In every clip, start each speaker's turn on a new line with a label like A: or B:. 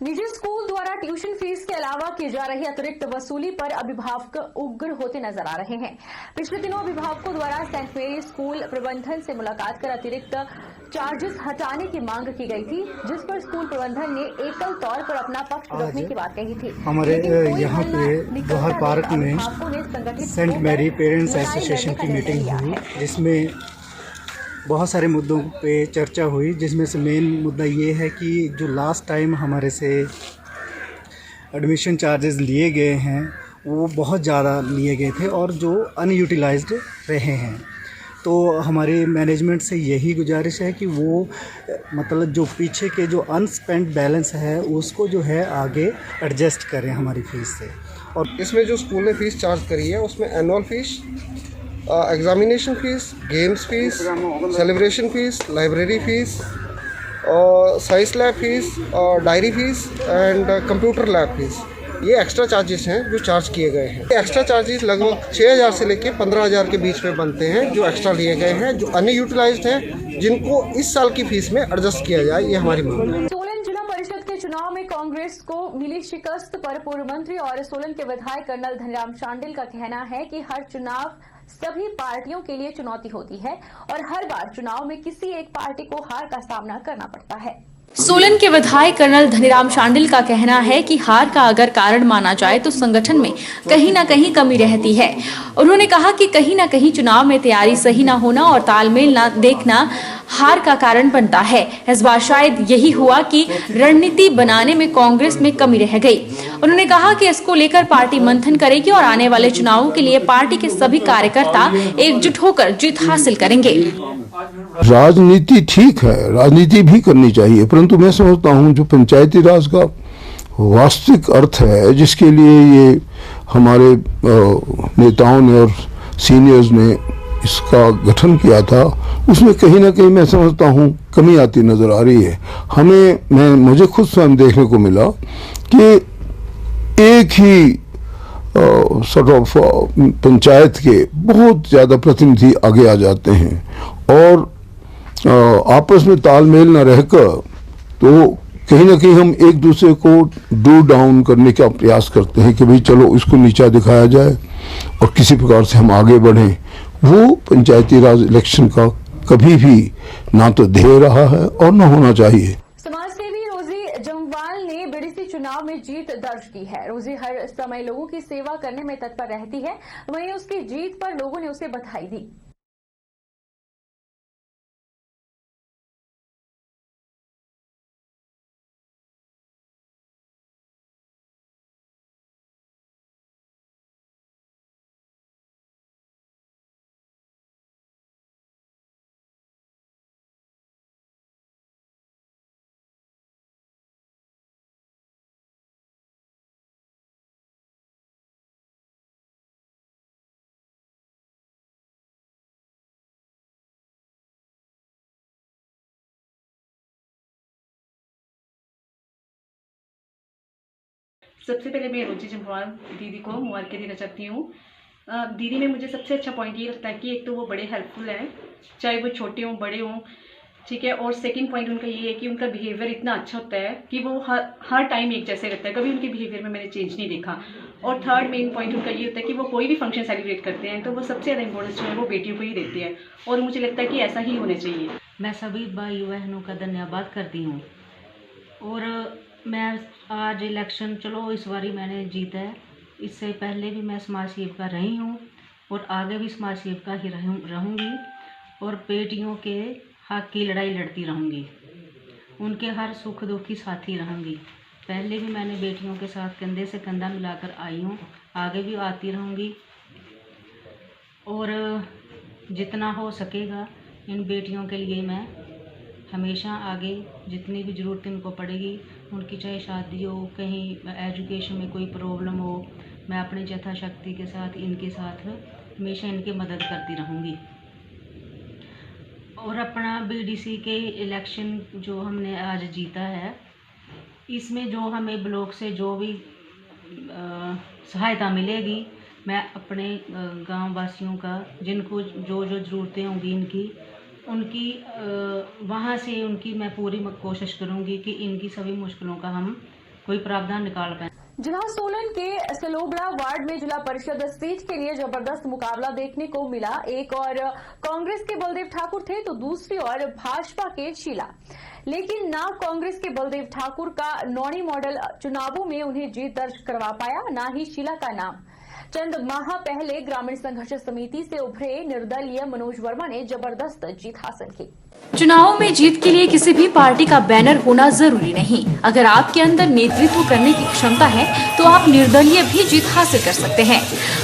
A: निजी स्कूल द्वारा tuition fees के अलावा की जा रही अतिरिक्त वसूली पर अभिभावक उग्र होते नजर आ रहे हैं। पिछले दिनों अभिभावकों द्वारा सेंट मेरी स्कूल प्रबंधन से मुलाकात कर अतिरिक्त चार्जेस हटाने की मांग की गई थी, जिस पर स्कूल प्रबंधन ने एकल तौर पर अपना पक्ष रखने की बात कही थी।
B: हमारे यहाँ पे जौहर पार्क में सेंट मैरी पेरेंट्स एसोसिएशन की मीटिंग हुई, जिसमें बहुत सारे मुद्दों पे चर्चा हुई, जिसमें से मेन मुद्दा ये है कि जो लास्ट टाइम हमारे से एडमिशन चार्जेस लिए गए हैं वो बहुत ज़्यादा लिए गए थे और जो अनयूटिलाइज्ड रहे हैं। तो हमारी मैनेजमेंट से यही गुजारिश है कि वो मतलब जो पीछे के जो अनस्पेंड बैलेंस है उसको जो है आगे एडजस्ट करें हमारी फ़ीस से।
C: और इसमें जो स्कूल ने फ़ीस चार्ज करी है उसमें annual fees, examination fees, games fees, celebration fees, library fees और साइंस लैब फ़ीस और diary fees and computer lab fees, ये एक्स्ट्रा चार्जेस हैं जो चार्ज किए गए हैं। एक्स्ट्रा चार्जेस लगभग 6,000 से लेकर 15,000 के बीच में बनते हैं, जो एक्स्ट्रा लिए गए हैं, जो अनयूटिलाइज्ड हैं, जिनको इस साल की फ़ीस में एडजस्ट किया जाए, ये हमारी मांग है।
A: सोलन जिला परिषद के चुनाव में कांग्रेस को मिली शिकस्त पर पूर्व मंत्री और सोलन के विधायक कर्नल धनीराम शांडिल का कहना है कि हर चुनाव सभी पार्टियों के लिए चुनौती होती है और हर बार चुनाव में किसी एक पार्टी को हार का सामना करना पड़ता है।
D: सोलन के विधायक कर्नल धनीराम शांडिल का कहना है कि हार का अगर कारण माना जाए तो संगठन में कहीं ना कहीं कमी रहती है। उन्होंने कहा कि कहीं ना कहीं चुनाव में तैयारी सही ना होना और तालमेल ना देखना हार का कारण बनता है। इस बार शायद यही हुआ कि रणनीति बनाने में कांग्रेस में कमी रह गई। उन्होंने कहा कि इसको लेकर पार्टी मंथन करेगी और आने वाले चुनावों के लिए पार्टी के सभी कार्यकर्ता एकजुट होकर जीत हासिल करेंगे।
E: राजनीति ठीक है, राजनीति भी करनी चाहिए, परंतु मैं समझता हूँ जो पंचायती राज का वास्तविक अर्थ है, जिसके लिए ये हमारे नेताओं ने और सीनियर्स ने इसका गठन किया था, उसमें कहीं ना कहीं मैं समझता हूँ कमी आती नजर आ रही है। मुझे खुद स्वयं देखने को मिला कि एक ही सॉर्ट ऑफ पंचायत के बहुत ज़्यादा प्रतिनिधि आगे आ जाते हैं और आपस में तालमेल न रहकर तो कहीं ना कहीं हम एक दूसरे को डू डाउन करने का प्रयास करते हैं कि भाई चलो इसको नीचा दिखाया जाए और किसी प्रकार से हम आगे बढ़ें। वो पंचायती राज इलेक्शन का कभी भी ना तो ध्येय रहा है और न होना चाहिए।
A: समाजसेवी रोजी जमवाल ने बीडीसी चुनाव में जीत दर्ज की है। रोजी हर समय लोगों की सेवा करने में तत्पर रहती है, वहीं उसकी जीत पर लोगों ने उसे बधाई दी।
F: सबसे पहले मैं रोजी जम्वाल दीदी को मुबारक देना चाहती हूँ। दीदी में मुझे सबसे अच्छा पॉइंट ये लगता है कि एक तो वो बड़े हेल्पफुल हैं, चाहे वो छोटे हों बड़े हों, ठीक है। और सेकंड पॉइंट उनका ये है कि उनका बिहेवियर इतना अच्छा होता है कि वो हर टाइम एक जैसे रहता है, कभी उनके बिहेवियर में मैंने चेंज नहीं देखा। और थर्ड मेन पॉइंट उनका ये होता है कि वो कोई भी फंक्शन सेलिब्रेट करते हैं तो वो सबसे ज़्यादा इंपॉर्टेंस जो है वो बेटियों को ही देते हैं और मुझे लगता है कि ऐसा ही होना चाहिए।
G: मैं सभी भाई बहनों का धन्यवाद करती हूँ। और मैं आज इलेक्शन चलो इस बारी मैंने जीता है, इससे पहले भी मैं समाज सेविका रही हूँ और आगे भी समाज सेविका ही रहूँगी और बेटियों के हक की लड़ाई लड़ती रहूँगी, उनके हर सुख दुख की साथी रहूँगी। पहले भी मैंने बेटियों के साथ कंधे से कंधा मिलाकर आई हूँ, आगे भी आती रहूँगी और जितना हो सकेगा इन बेटियों के लिए मैं हमेशा आगे जितनी भी ज़रूरत उनको पड़ेगी, उनकी चाहे शादी हो, कहीं एजुकेशन में कोई प्रॉब्लम हो, मैं अपनी यथाशक्ति के साथ इनके साथ हमेशा इनकी मदद करती रहूँगी। और अपना बीडीसी के इलेक्शन जो हमने आज जीता है, इसमें जो हमें ब्लॉक से जो भी सहायता मिलेगी, मैं अपने गांव वासियों का जिनको जो जो ज़रूरतें होंगी उनकी वहाँ से उनकी मैं पूरी कोशिश करूँगी कि इनकी सभी मुश्किलों का हम कोई प्रावधान निकाल पाए।
A: जिला सोलन के सलोगड़ा वार्ड में जिला परिषद सीट के लिए जबरदस्त मुकाबला देखने को मिला। एक और कांग्रेस के बलदेव ठाकुर थे तो दूसरी ओर भाजपा के शीला, लेकिन ना कांग्रेस के बलदेव ठाकुर का नौणी मॉडल चुनावों में उन्हें जीत दर्ज करवा पाया, ना ही शीला का नाम। चंद माह पहले ग्रामीण संघर्ष समिति से उभरे निर्दलीय मनोज वर्मा ने जबरदस्त जीत हासिल की।
D: चुनावों में जीत के लिए किसी भी पार्टी का बैनर होना जरूरी नहीं। अगर आपके अंदर नेतृत्व करने की क्षमता है तो आप निर्दलीय भी जीत हासिल कर सकते हैं।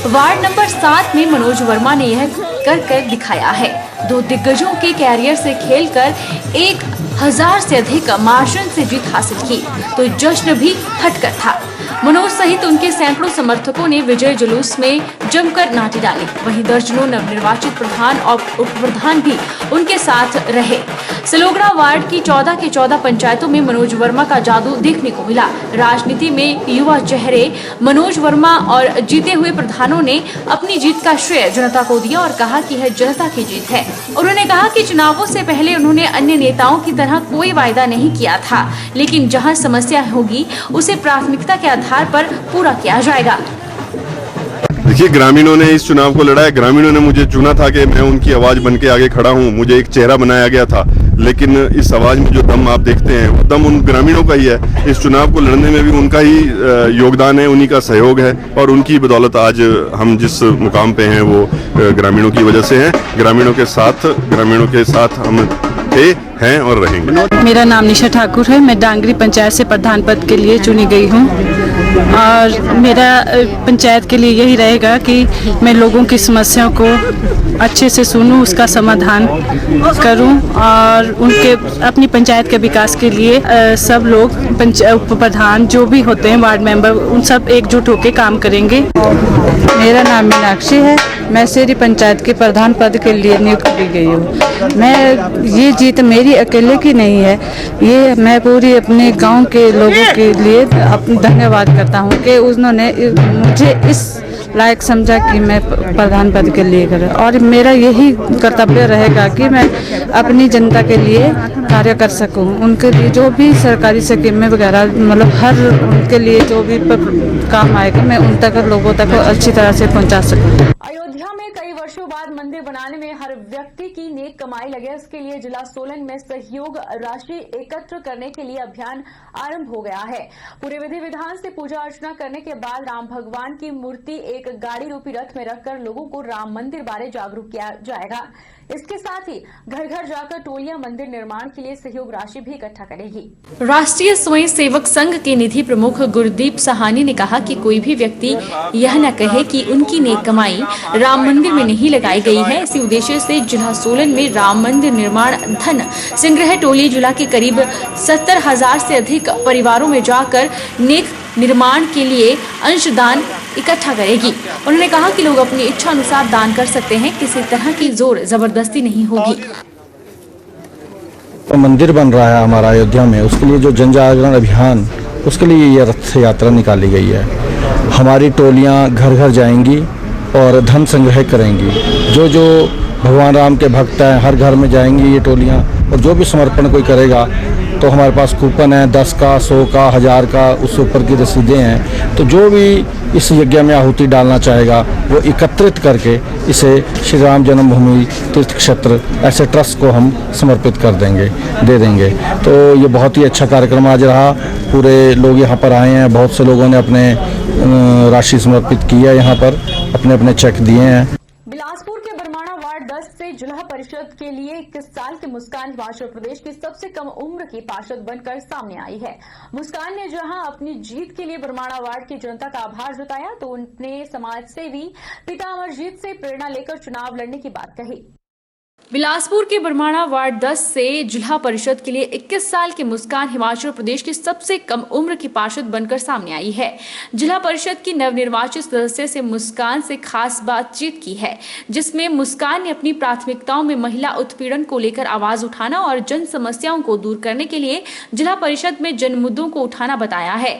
D: वार्ड नंबर 7 में मनोज वर्मा ने यह कर दिखाया है। 2 दिग्गजों के कैरियर से खेलकर 1000 से अधिक मार्जिन से जीत हासिल की तो जश्न भी हटकर था। मनोज सहित उनके सैकड़ों समर्थकों ने विजय जुलूस में जमकर नाटी डाली। वहीं दर्जनों नवनिर्वाचित प्रधान और उप प्रधान भी उनके साथ रहे। सलोगड़ा वार्ड की 14 के 14 पंचायतों में मनोज वर्मा का जादू देखने को मिला। राजनीति में युवा चेहरे मनोज वर्मा और जीते हुए प्रधानों ने अपनी जीत का श्रेय जनता को दिया और कहा कि यह जनता की जीत है। उन्होंने कहा कि चुनावों से पहले उन्होंने अन्य नेताओं की तरह कोई वायदा नहीं किया था, लेकिन जहां समस्या होगी उसे प्राथमिकता के आधार पर पूरा किया जाएगा।
H: देखिए, ग्रामीणों ने इस चुनाव को लड़ा है। ग्रामीणों ने मुझे चुना था कि मैं उनकी आवाज बन के आगे खड़ा हूं। मुझे एक चेहरा बनाया गया था, लेकिन इस आवाज में जो दम आप देखते हैं वो दम उन ग्रामीणों का ही है। इस चुनाव को लड़ने में भी उनका ही योगदान है, उन्हीं का सहयोग है और उनकी बदौलत आज हम जिस मुकाम पे हैं वो ग्रामीणों की वजह से है। ग्रामीणों के साथ हम थे, हैं और रहेंगे।
I: मेरा नाम निशा ठाकुर है। मैं डांगरी पंचायत से प्रधान पद के लिए चुनी गई हूँ और मेरा पंचायत के लिए यही रहेगा कि मैं लोगों की समस्याओं को अच्छे से सुनूं, उसका समाधान करूं और उनके अपनी पंचायत के विकास के लिए सब लोग उप प्रधान जो भी होते हैं वार्ड मेंबर उन सब एकजुट होकर काम करेंगे।
J: मेरा नाम मीनाक्षी है। मैं सेरी पंचायत के प्रधान पद के लिए नियुक्त की गई हूँ। ये जीत मेरी अकेले की नहीं है, ये मैं पूरी अपने गांव के लोगों के लिए धन्यवाद करता हूँ कि उन्होंने मुझे इस लायक समझा कि मैं प्रधान पद के लिए करूँ और मेरा यही कर्तव्य रहेगा कि मैं अपनी जनता के लिए कार्य कर सकूँ। उनके लिए जो भी सरकारी स्कीमें वगैरह मतलब हर उनके लिए जो भी काम आएगा मैं उन तक लोगों तक अच्छी तरह से पहुँचा सकूँ।
A: अयोध्या में कई वर्षों बाद मंदिर बनाने में हर व्यक्ति की नेक कमाई लगे, इसके लिए जिला सोलन में सहयोग राशि एकत्र करने के लिए अभियान आरंभ हो गया है। पूरे विधि विधान से पूजा अर्चना करने के बाद राम भगवान की मूर्ति एक गाड़ी रूपी रथ में रखकर लोगों को राम मंदिर बारे जागरूक किया जाएगा। इसके साथ ही घर घर जाकर टोलियां मंदिर निर्माण के लिए सहयोग राशि भी इकट्ठा करेगी।
D: राष्ट्रीय स्वयं सेवक संघ के निधि प्रमुख गुरदीप सहानी ने कहा कि कोई भी व्यक्ति यह न कहे कि उनकी नेक कमाई राम मंदिर में नहीं लगाई गई है। इसी उद्देश्य से जिला सोलन में राम मंदिर निर्माण धन संग्रह टोली जिला के करीब 70,000 से अधिक परिवारों में जाकर नेक निर्माण के लिए अंशदान इकट्ठा करेगी। उन्होंने कहा कि लोग अपनी इच्छा अनुसार दान कर सकते हैं, किसी तरह की जोर जबरदस्ती नहीं होगी।
K: तो मंदिर बन रहा है हमारा अयोध्या में, उसके लिए जो जन जागरण अभियान, उसके लिए ये रथ यात्रा निकाली गई है। हमारी टोलियां घर घर जाएंगी और धन संग्रह करेंगी। जो जो भगवान राम के भक्त हैं हर घर में जाएंगी ये टोलियां और जो भी समर्पण कोई करेगा तो हमारे पास कूपन है 10 का 100 का 1000 का, उससे ऊपर की रसीदें हैं। तो जो भी इस यज्ञ में आहुति डालना चाहेगा वो एकत्रित करके इसे श्री राम जन्मभूमि तीर्थ क्षेत्र ऐसे ट्रस्ट को हम समर्पित कर देंगे, दे देंगे। तो ये बहुत ही अच्छा कार्यक्रम आज रहा। पूरे लोग यहाँ पर आए हैं, बहुत से लोगों ने अपने राशि समर्पित की है, यहाँ पर अपने अपने चेक दिए हैं।
A: बिलासपुर के बरमाणा वार्ड 10 से जिला परिषद के लिए 21 साल की मुस्कान हिमाचल प्रदेश की सबसे कम उम्र की पार्षद बनकर सामने आई है। मुस्कान ने जहां अपनी जीत के लिए बरमाणा वार्ड की जनता का आभार जताया तो उन्होंने समाज सेवी पिता अमरजीत से प्रेरणा लेकर चुनाव लड़ने की बात कही।
D: बिलासपुर के बरमाणा वार्ड 10 से जिला परिषद के लिए 21 साल की मुस्कान हिमाचल प्रदेश की सबसे कम उम्र की पार्षद बनकर सामने आई है। जिला परिषद की नवनिर्वाचित सदस्य से मुस्कान से खास बातचीत की है, जिसमें मुस्कान ने अपनी प्राथमिकताओं में महिला उत्पीड़न को लेकर आवाज उठाना और जन समस्याओं को दूर करने के लिए जिला परिषद में जन मुद्दों को उठाना बताया है।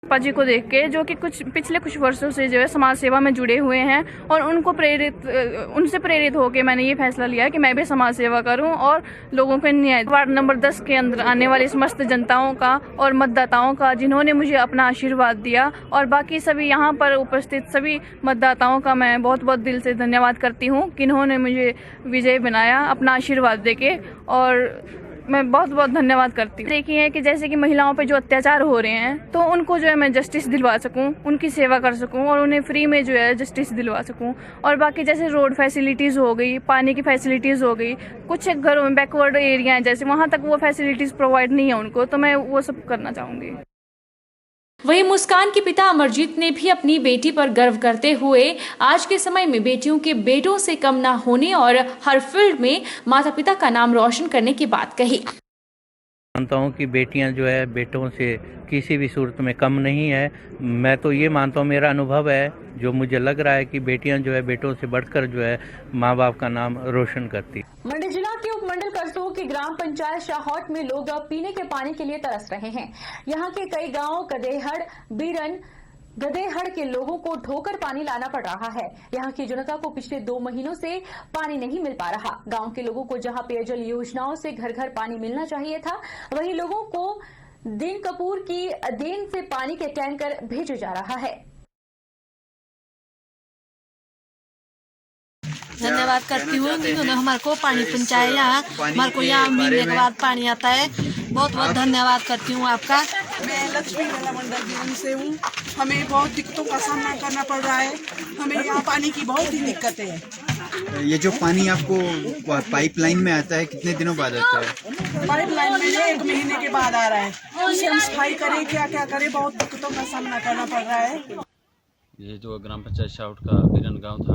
I: पापा जी को देख के, जो कि पिछले कुछ वर्षों से जो है समाज सेवा में जुड़े हुए हैं, और उनसे प्रेरित होकर मैंने ये फैसला लिया कि मैं भी समाज सेवा करूं और लोगों को न्याय। वार्ड नंबर 10 के अंदर आने वाली समस्त जनताओं का और मतदाताओं का, जिन्होंने मुझे अपना आशीर्वाद दिया, और बाकी सभी यहाँ पर उपस्थित सभी मतदाताओं का मैं बहुत बहुत दिल से धन्यवाद करती हूँ कि इन्होंने मुझे विजयी बनाया अपना आशीर्वाद देके, और मैं बहुत बहुत धन्यवाद करती हूँ। देखिए कि जैसे कि महिलाओं पे जो अत्याचार हो रहे हैं, तो उनको जो है मैं जस्टिस दिलवा सकूँ, उनकी सेवा कर सकूँ और उन्हें फ्री में जो है जस्टिस दिलवा सकूँ। और बाकी जैसे रोड फैसिलिटीज़ हो गई, पानी की फैसिलिटीज़ हो गई, कुछ घरों में बैकवर्ड एरिया हैं जैसे, वहाँ तक वो फैसिलिटीज़ प्रोवाइड नहीं है उनको, तो मैं वो सब करना चाहूँगी।
D: वहीं मुस्कान के पिता अमरजीत ने भी अपनी बेटी पर गर्व करते हुए आज के समय में बेटियों के बेटों से कम ना होने और हर फील्ड में माता पिता का नाम रोशन करने की बात कही।
L: मानता हूँ कि बेटियां जो है बेटों से किसी भी सूरत में कम नहीं है। मैं तो ये मानता हूँ, मेरा अनुभव है, जो मुझे लग रहा है कि बेटियां जो है बेटों से बढ़कर जो है माँ बाप का नाम रोशन करती।
A: मंडी जिला के उपमंडल करसोग की ग्राम पंचायत शाहौट में लोग पीने के पानी के लिए तरस रहे हैं। यहाँ के कई गाँव गदेहड़, बीरन, गदेहड़ के लोगों को ढोकर पानी लाना पड़ रहा है। यहाँ की जनता को पिछले 2 महीनों से पानी नहीं मिल पा रहा। गांव के लोगों को जहां पेयजल योजनाओं से घर घर पानी मिलना चाहिए था, वहीं लोगों को दिन कपूर की देन से पानी के टैंकर भेजे जा रहा है।
M: धन्यवाद करती हूँ कि उन्होंने हमारे को पानी पहुँचाया। यहाँ हमारे को यहाँ महीने के बाद पानी आता है। बहुत बहुत धन्यवाद करती हूँ आपका।
N: मैं लक्ष्मी मेला मंडल जीवन से हूँ। हमें बहुत दिक्कतों का सामना करना पड़ रहा है। हमें यहाँ पानी की बहुत ही दिक्कतें हैं।
O: ये जो पानी आपको पाइपलाइन में आता है, कितने दिनों बाद आता है?
N: पाइपलाइन में 1 महीने के बाद आ रहा है। उसे हम सफाई करें, क्या क्या करें, बहुत दिक्कतों का सामना करना पड़ रहा है।
P: ये जो ग्राम पंचायत शाहौट का बीरन गाँव था,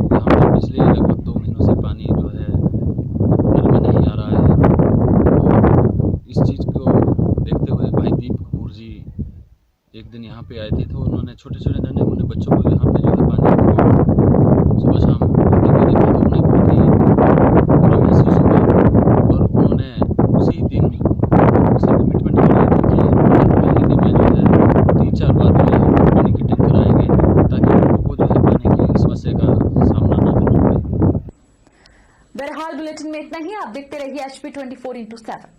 P: यहाँ पर पिछले लगभग 2 महीनों से पानी जो है नल में नहीं आ रहा है। और इस चीज़ को देखते हुए भाई दीप कपूर जी एक दिन यहाँ पे आए थे, तो उन्होंने छोटे छोटे नन्हे मुन्ने बच्चों को यहाँ पे जो है पानी को सुबह शाम देते हुए देखा, तो उन्हें बहुत ही बुरा महसूस हुआ। और उन्होंने उसी दिन उसे कमिटमेंट बनाई थी कि हर महीने में जो है 3-4 बार जो है पानी के टैंकर आएंगे, ताकि लोगों को जो है पानी की समस्या का सामना न करना पड़े।
A: बहरहाल बुलेटिन में इतना ही। आप देखते रहिए HP 24/7।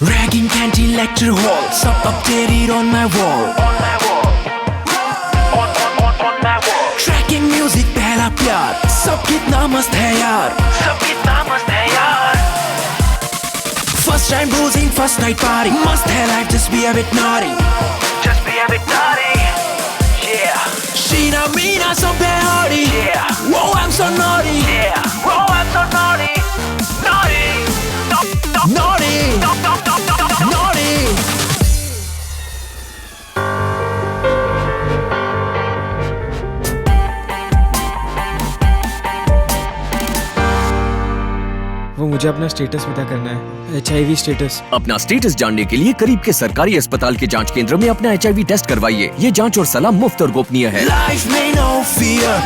Q: Ragging canteen lecture hall, सब updated on my wall. Tracking music पहला प्यार, सब कितना मस्त है यार, सब कितना मस्त है यार. First time bruising, first night party, must have life, just be a bit naughty, just be a bit naughty. Yeah. Sheena Meena so hardy. Yeah. Whoa, I'm so naughty. Yeah. Whoa, I'm so naughty. Naughty. Naughty. Naughty.
R: वो मुझे अपना status पता करना है, HIV status.
S: अपना status जानने के लिए करीब के सरकारी अस्पताल के जांच केंद्र में अपना HIV टेस्ट करवाइए। ये जांच और सलाह मुफ्त और गोपनीय है।
Q: Life में no fear.